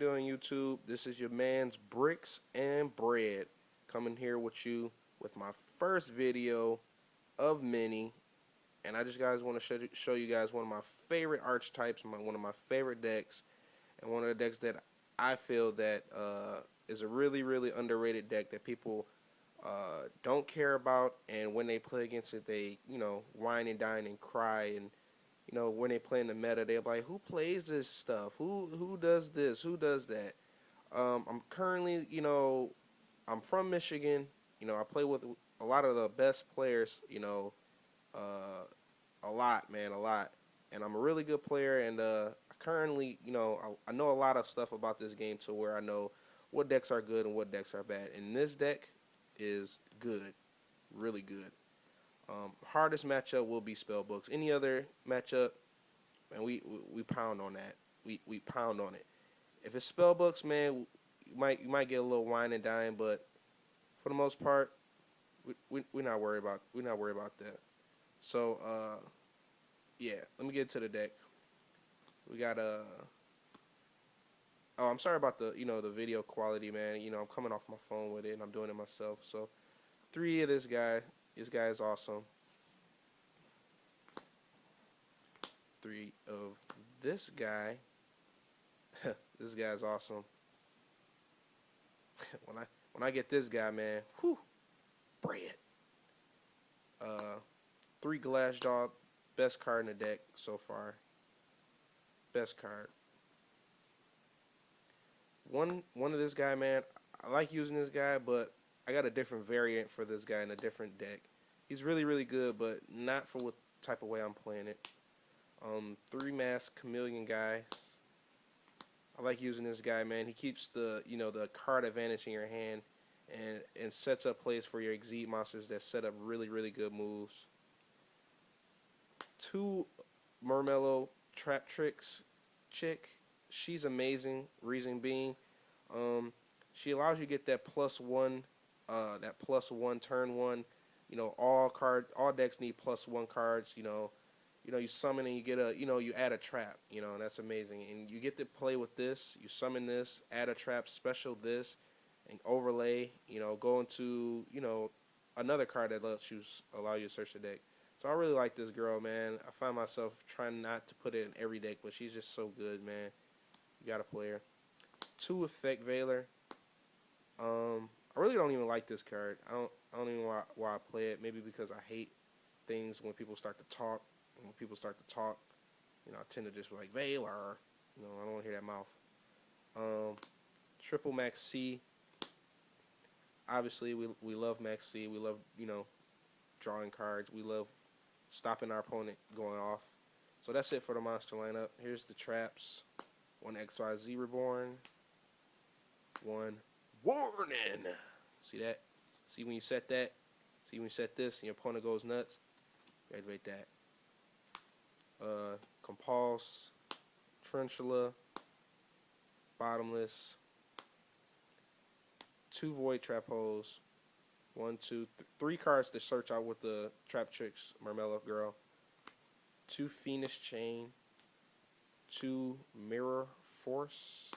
doing, YouTube? This is your man's Bricks and Bread coming here with you with my first video of many. And I just guys want to show you guys one of my favorite archetypes, one of my favorite decks, and one of the decks that I feel that is a really, really underrated deck that people don't care about. And when they play against it, they, whine and dine and cry. And when they play in the meta, they're like, "Who plays this stuff? Who does this? Who does that?" I'm currently, I'm from Michigan. I play with a lot of the best players. Uh, a lot, man, a lot. And I'm a really good player. And currently, I know a lot of stuff about this game to where I know what decks are good and what decks are bad. And this deck is good, really good. Hardest matchup will be Spellbooks. Any other matchup, man, we pound on that. We pound on it. If it's Spellbooks, man, you might get a little wine and dine, but for the most part, we're not worried about that. So yeah, let me get to the deck. We got oh, I'm sorry about the video quality, man. I'm coming off my phone with it and I'm doing it myself. So 3 of this guy. This guy is awesome. 3 of this guy. This guy's awesome. when I get this guy, man, whew, bread. 3 Glassjaw, best card in the deck so far. Best card. One of this guy, man. I like using this guy, but I got a different variant for this guy in a different deck. He's really, really good, but not for what type of way I'm playing it. 3 Mask Chameleon guys. I like using this guy, man. He keeps the card advantage in your hand and sets up plays for your Exceed monsters that set up really, really good moves. 2 Mermello Trap Tricks chick. She's amazing. Reason being, she allows you to get that +1, turn 1. All decks need +1 cards. You summon and you get you add a trap. And that's amazing. And you get to play with this. You summon this, add a trap, special this, and overlay. Go into another card that allow you to search the deck. So I really like this girl, man. I find myself trying not to put it in every deck, but she's just so good, man. You gotta play her. 2 Effect Veiler. I really don't even like this card. I don't even know why I play it. Maybe because I hate things when people start to talk. And when people start to talk, I tend to just be like, Veiler. I don't want to hear that mouth. Triple Max C. Obviously, we love Max C. We love, drawing cards. We love stopping our opponent going off. So that's it for the monster lineup. Here's the traps. 1 XYZ Reborn. 1 Warning. See that? See when you set that? See when you set this and your opponent goes nuts? You activate that. Compulse. Tarantula. Bottomless. 2 Void Trap Holes. 1, 2, 3 cards to search out with the Trap Tricks Mermello girl. 2 Fiendish Chain. 2 Mirror Force.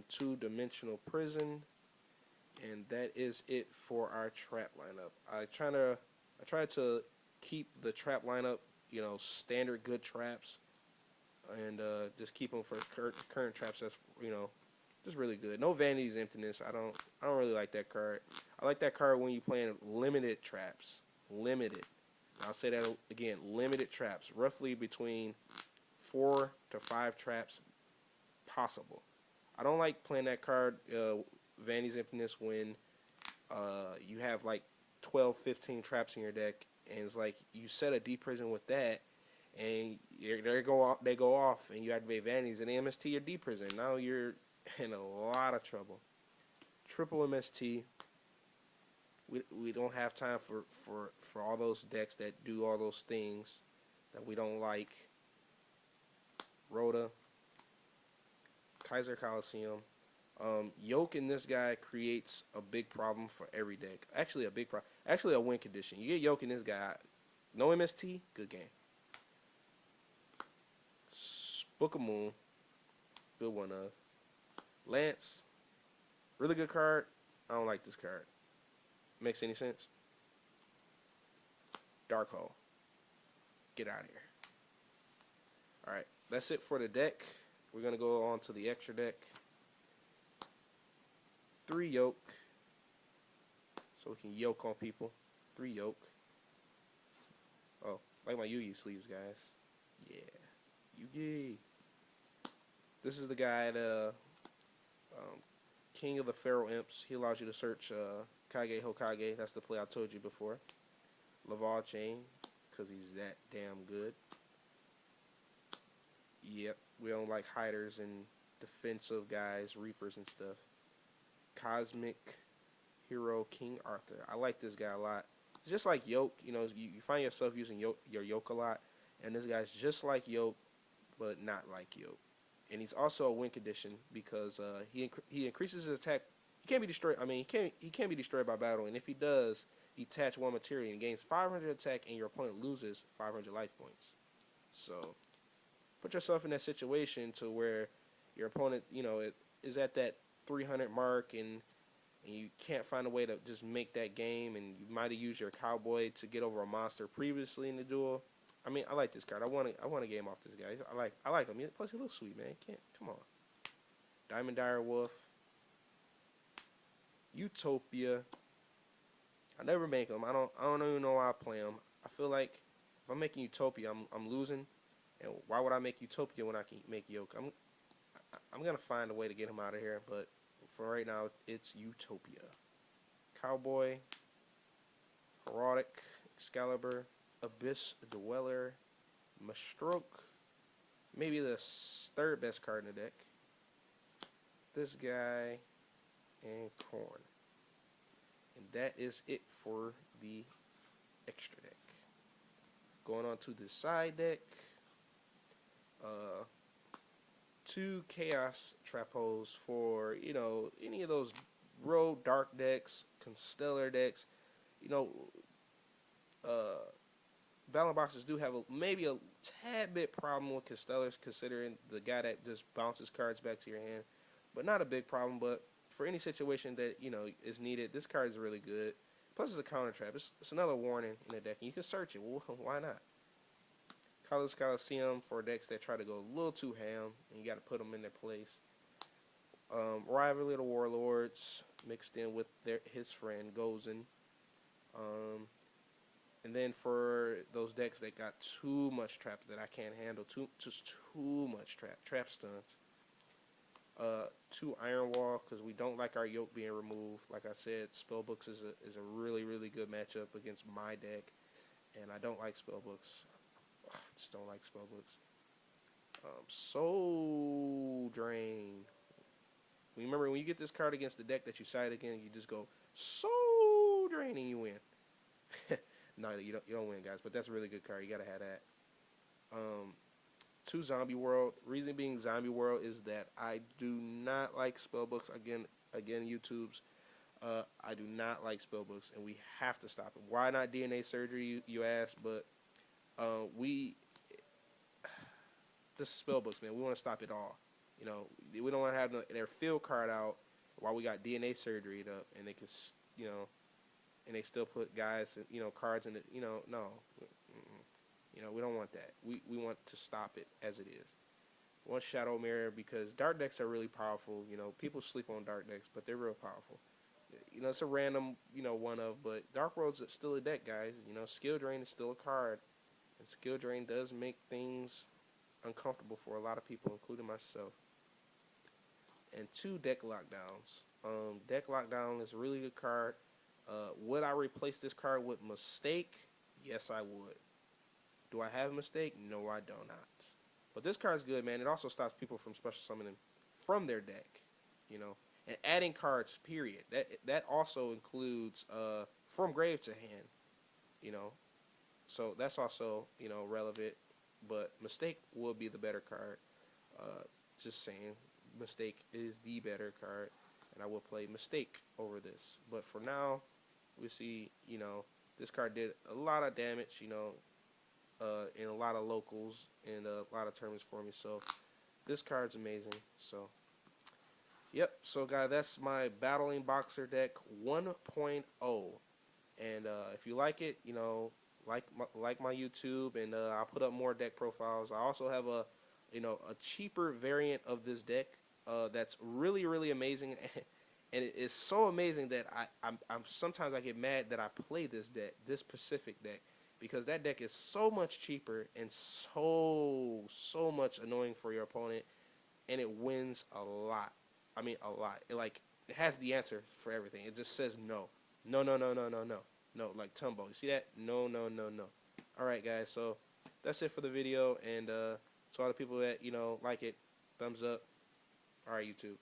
2 Dimensional Prison. And that is it for our trap lineup. I try to keep the trap lineup, standard good traps, and just keep them for current traps. That's just really good. No Vanity's Emptiness. I don't really like that card. I like that card when you playing limited traps. Limited. I'll say that again. Limited traps. Roughly between 4 to 5 traps possible. I don't like playing that card, Vanity's Emptiness, when you have like 12, 15 traps in your deck, and it's like you set a deep prison with that, and they go off, and you activate Vanities, and MST your deep prison. Now you're in a lot of trouble. Triple MST. We don't have time for all those decks that do all those things that we don't like. Rhoda. Kaiser Coliseum. Yoke in this guy creates a big problem for every deck. Actually, a big problem. Actually, a win condition. You get Yoke in this guy. No MST, good game. Book of Moon. Spill one of. Lance, really good card. I don't like this card. Makes any sense? Dark Hole. Get out of here. Alright, that's it for the deck. We're going to go on to the extra deck. 3 yoke. So we can yoke on people. 3 yoke. Oh, like my Yugi sleeves, guys. Yeah. Yugi. This is the guy, the King of the Pharaoh Imps. He allows you to search Kage Hokage. That's the play I told you before. Laval Chain, because he's that damn good. Yep, we don't like hiders and defensive guys, reapers and stuff. Cosmic Hero King Arthur. I like this guy a lot. It's just like Yoke, you know, you find yourself using your Yoke a lot, and this guy's just like Yoke, but not like Yoke. And he's also a win condition because he increases his attack. He can't be destroyed. I mean, he can't be destroyed by battle, and if he does, detach 1 material and gains 500 attack, and your opponent loses 500 life points. So put yourself in that situation to where your opponent, you know, is at that 300 mark, and you can't find a way to just make that game, and you might have used your cowboy to get over a monster previously in the duel. I mean, I like this card. I want a game off this guy. I like him. Plus, he looks sweet, man. Come on. Diamond Dire Wolf. Utopia. I never make them. I don't even know why I play them. I feel like if I'm making Utopia, I'm losing. And why would I make Utopia when I can make Yoke? I'm gonna find a way to get him out of here, but for right now, it's Utopia. Cowboy, Herodic, Excalibur, Abyss Dweller, Mastroke, maybe the 3rd best card in the deck. This guy, and Corn. And that is it for the extra deck. Going on to the side deck. 2 Chaos Trapos for, you know, any of those Road Dark decks, Constellar decks. You know, Battle Boxes do have maybe a tad bit problem with Constellars, considering the guy that just bounces cards back to your hand. But not a big problem, but for any situation that, you know, is needed, this card is really good. Plus, it's a counter trap. It's another warning in the deck, and you can search it. Well, why not? Colors Coliseum for decks that try to go a little too ham, and you got to put them in their place. Rivalry of the Warlords mixed in with his friend Gozen. And then for those decks that got too much trap that I can't handle, just too much trap stuns. 2 Iron Wall, because we don't like our Yoke being removed. Like I said, Spellbooks is a really, really good matchup against my deck, and I don't like Spellbooks. I just don't like Spellbooks. Soul Drain. Remember, when you get this card against the deck that you side again, you just go Soul Drain and you win. No, you don't win, guys, but that's a really good card. You gotta have that. 2 Zombie World. Reason being Zombie World is that I do not like Spellbooks. Again, YouTube's. I do not like Spellbooks, and we have to stop it. Why not DNA Surgery, you ask? But this Spellbooks, man. We want to stop it all. You know, we don't want to have their field card out while we got DNA Surgery up, and they can, you know, and they still put guys, you know, cards in it. You know, no. You know, we don't want that. We want to stop it as it is. We want Shadow Mirror because dark decks are really powerful. You know, people sleep on dark decks, but they're real powerful. You know, it's a random, you know, one of, but Dark World's still a deck, guys. You know, Skill Drain is still a card, and Skill Drain does make things uncomfortable for a lot of people, including myself. And 2 Deck Lockdowns. Deck Lockdown is a really good card. Would I replace this card with Mistake? Yes, I would. Do I have a Mistake? No, I do not. But this card's good, man. It also stops people from special summoning from their deck, you know, and adding cards. Period. That also includes from grave to hand, you know. So that's also, you know, relevant. But Mistake will be the better card. Just saying, Mistake is the better card, and I will play Mistake over this. But for now, we see, you know, this card did a lot of damage, you know, in a lot of locals and a lot of tournaments for me. So this card's amazing. So, yep. So, guys, that's my Battling Boxer deck 1.0. And if you like it, you know, like my YouTube, and I'll put up more deck profiles. I also have a, you know, a cheaper variant of this deck that's really really amazing, and it is so amazing that I'm sometimes I get mad that I play this deck, this specific deck, because that deck is so much cheaper and so much annoying for your opponent, and it wins a lot. I mean, a lot. It has the answer for everything. It just says no, no, no, no, no, no, no, no. Like Tumbo. You see that? No, no, no, no. All right, guys. So that's it for the video. And to all the people that like it, thumbs up. All right, YouTube.